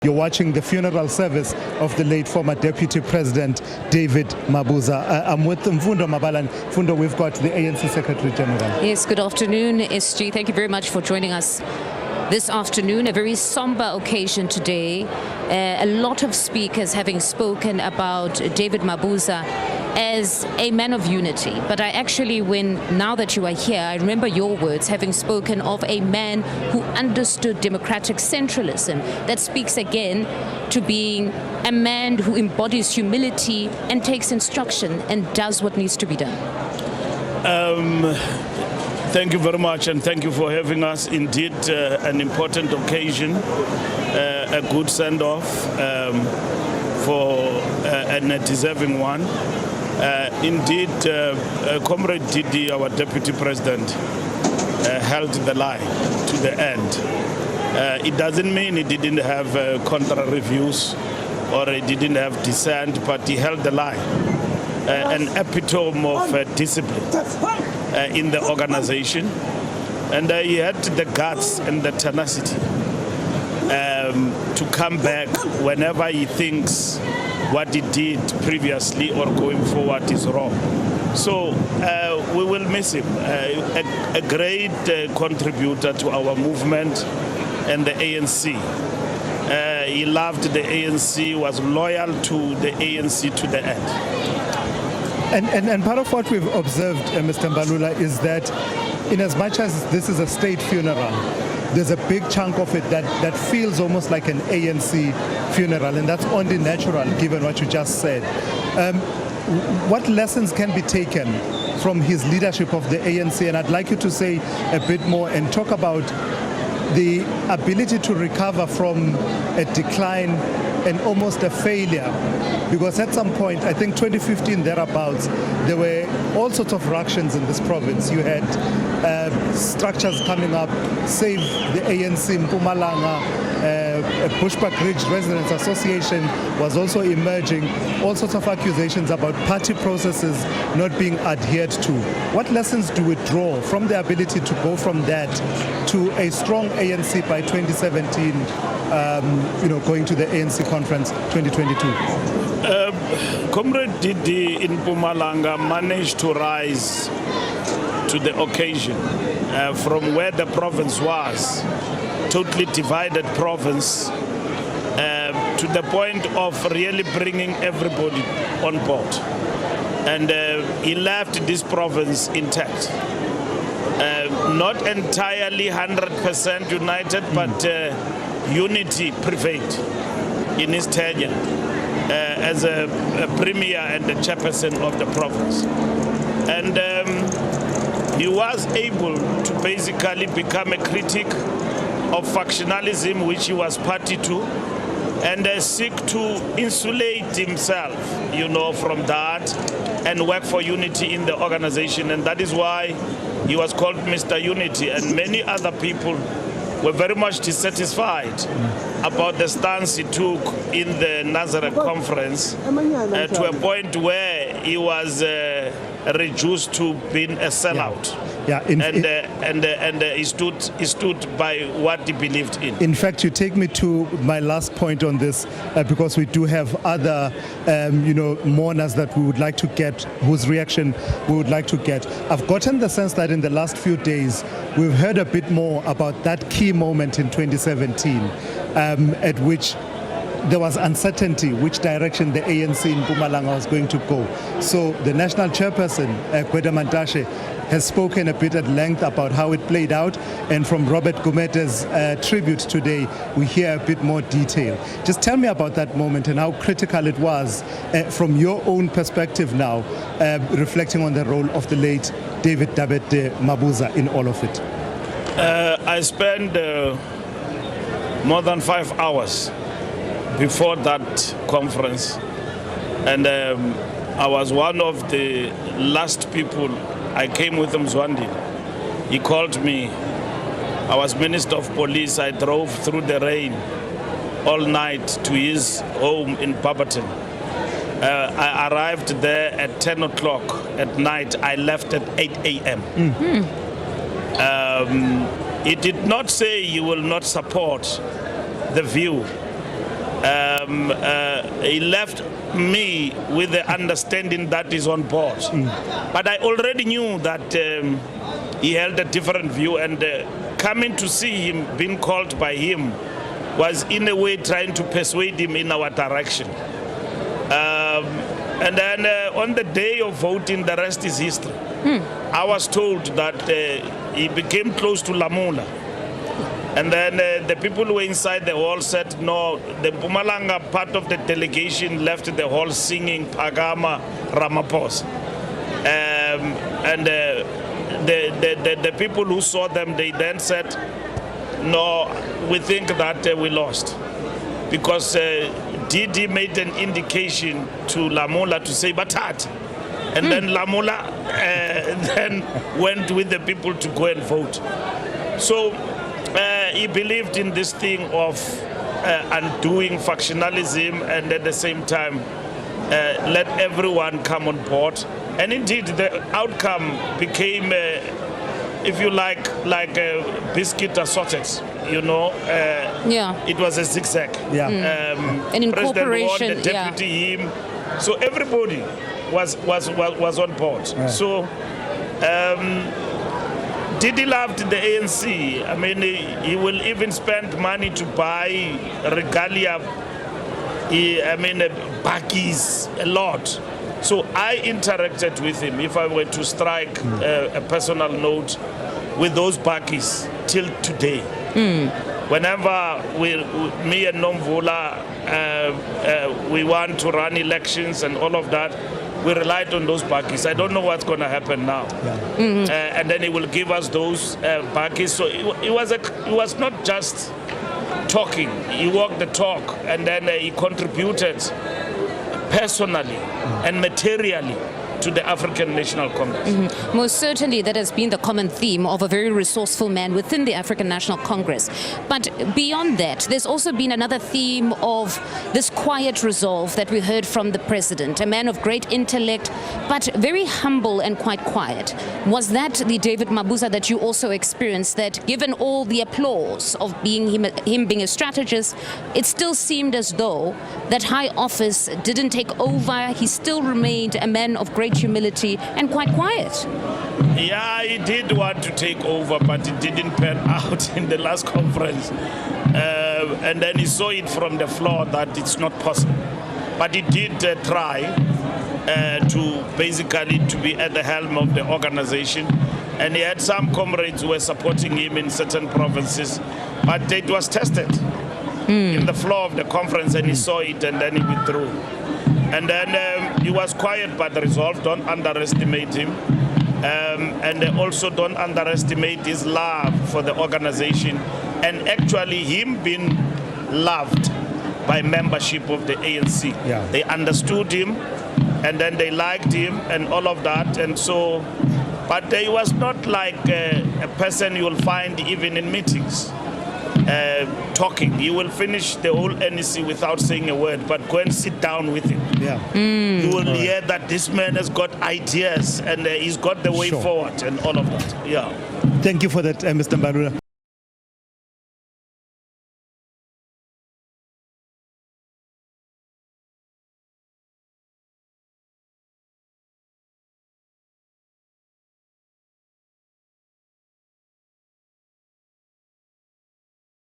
You're watching the funeral service of the late former Deputy President David Mabuza. I'm with Mfundo Mabala. Mfundo, we've got the ANC Secretary General. Yes, good afternoon, SG. Thank you very much for joining us this afternoon. A very somber occasion today. A lot of speakers having spoken about David Mabuza as a man of unity. But I actually, now that you are here, I remember your words, having spoken of a man who understood democratic centralism. That speaks again to being a man who embodies humility and takes instruction and does what needs to be done. Thank you very much, and thank you for having us. Indeed, an important occasion, a good send-off for and a deserving one. Indeed, Comrade Didi, our Deputy President, held the line to the end. It doesn't mean he didn't have contrary views or he didn't have dissent, but he held the line. An epitome of discipline in the organization, and he had the guts and the tenacity to come back whenever he thinks what he did previously or going forward is wrong. So we will miss him, a great contributor to our movement and the ANC. He loved the ANC, was loyal to the ANC to the end. And part of what we've observed, Mr. Mbalula, is that in as much as this is a state funeral, there's a big chunk of it that feels almost like an ANC funeral, and that's only natural given what you just said. What lessons can be taken from his leadership of the ANC? And I'd like you to say a bit more and talk about the ability to recover from a decline and almost a failure, because at some point, I think 2015 thereabouts, there were all sorts of ructions in this province. You had structures coming up, Save the ANC in Mpumalanga, Bushbuck Ridge Residents Association was also emerging, all sorts of accusations about party processes not being adhered to. What lessons do we draw from the ability to go from that to a strong ANC by 2017, going to the ANC conference 2022? Comrade Didi in Mpumalanga managed to rise to the occasion from where the province was, totally divided province, to the point of really bringing everybody on board. And he left this province intact. Not entirely 100% united, but unity prevailed in his tenure as a premier and the chairperson of the province. And he was able to basically become a critic of factionalism, which he was party to, and seek to insulate himself, from that and work for unity in the organization. And that is why he was called Mr. Unity, and many other people were very much dissatisfied about the stance he took in the Nasrec conference to a point where he was reduced to being a sellout. Yeah, and he stood by what he believed in. In fact, you take me to my last point on this, because we do have other, mourners that we would like to get, whose reaction we would like to get. I've gotten the sense that in the last few days, we've heard a bit more about that key moment in 2017, at which there was uncertainty which direction the ANC in Mpumalanga was going to go. So the national chairperson, Gwede Mantashe, has spoken a bit at length about how it played out, and from Robert Gumete's tribute today, we hear a bit more detail. Just tell me about that moment and how critical it was from your own perspective now, reflecting on the role of the late David Mabuza in all of it. I spent more than 5 hours before that conference, and I was one of the last people. I came with Mzwandi. He called me. I was Minister of Police. I drove through the rain all night to his home in Barberton. I arrived there at 10 o'clock at night. I left at 8 a.m. He did not say he will not support the view he left me with the understanding that he's on board. But I already knew that he held a different view, and coming to see him, being called by him, was in a way trying to persuade him in our direction. And then on the day of voting, the rest is history. I was told that he became close to Lamula. And then the people who were inside the hall said, no, the Mpumalanga part of the delegation left the hall singing Pagama Ramaphosa. And the people who saw them, they then said, no, we think that we lost. Because Didi made an indication to Lamula to say Bathat. And then Lamula then went with the people to go and vote. So he believed in this thing of undoing factionalism and at the same time let everyone come on board. And indeed, the outcome became, if you like a biscuit assorted. You know, it was a zigzag. An incorporation, President won, the deputy him. So everybody was on board. So Didi loved the ANC. I mean, he will even spend money to buy regalia, bakkies, a lot. So I interacted with him, if I were to strike a personal note, with those bakkies till today. Whenever me and Nomvula, we want to run elections and all of that, we relied on those bakkies. I don't know what's going to happen now. And then he will give us those bakkies. So it was not just talking. He walked the talk, and then he contributed personally and materially to the African National Congress. Most certainly, that has been the common theme of a very resourceful man within the African National Congress. But beyond that, there's also been another theme of this quiet resolve that we heard from the president, a man of great intellect, but very humble and quite quiet. Was that the David Mabuza that you also experienced, that given all the applause of being him being a strategist, it still seemed as though that high office didn't take over? He still remained a man of great humility and quite quiet. Yeah, he did want to take over, but it didn't pan out in the last conference. And then he saw it from the floor that it's not possible. But he did try to basically to be at the helm of the organization. And he had some comrades who were supporting him in certain provinces. But it was tested in the floor of the conference, and he saw it, and then he withdrew. And then he was quiet but resolved. Don't underestimate him. And also don't underestimate his love for the organization. And actually him being loved by membership of the ANC. They understood him, and then they liked him and all of that. And so, but he was not like a person you will find even in meetings. Talking. You will finish the whole NEC without saying a word, but go and sit down with him. You will hear that this man has got ideas, and he's got the way forward and all of that. Thank you for that, Mr. Mbalula.